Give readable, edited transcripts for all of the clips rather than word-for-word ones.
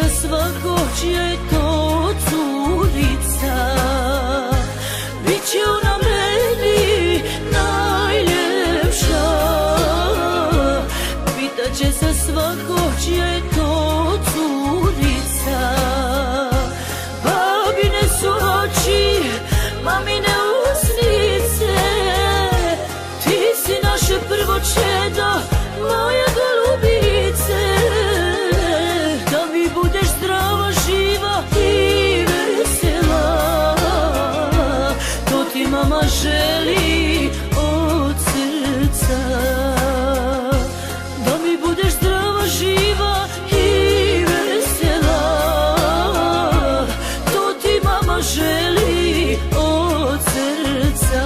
za svako čija je to curica. Biće ona meni najljepša, pitaće za svako čija je to curica. Babine su oči, mamine usnice, ti si naše prvo čedo, moja golubice. Da mi budeš zdrava, živa i vesela, to ti mama želi od srca. Da mi budeš zdrava, živa i vesela, to ti mama želi od srca.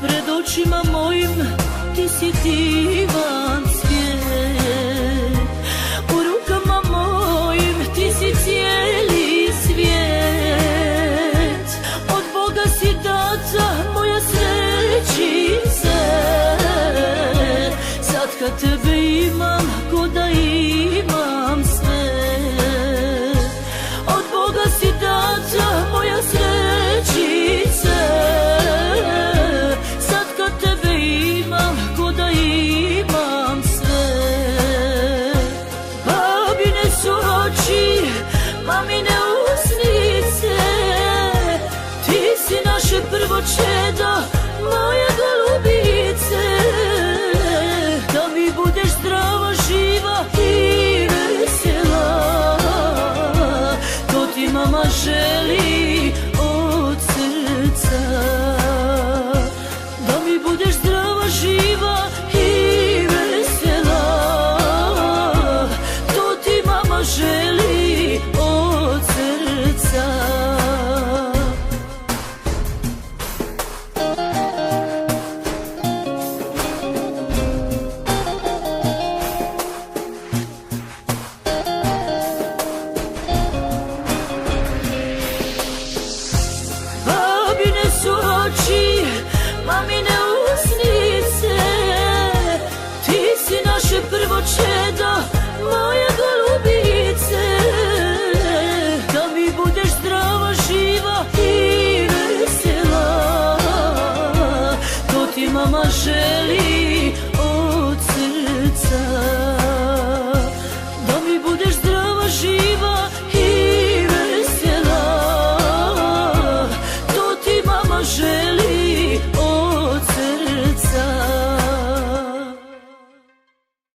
Pred očima mojim ti si divan svijet, u rukama mojim ti si cijeli svijet. Od Boga si data moja srećice, sad kad tebe imam ko da imam sve. Od Boga si data moja srećice, mamine usnice, ti si naše prvo čedo,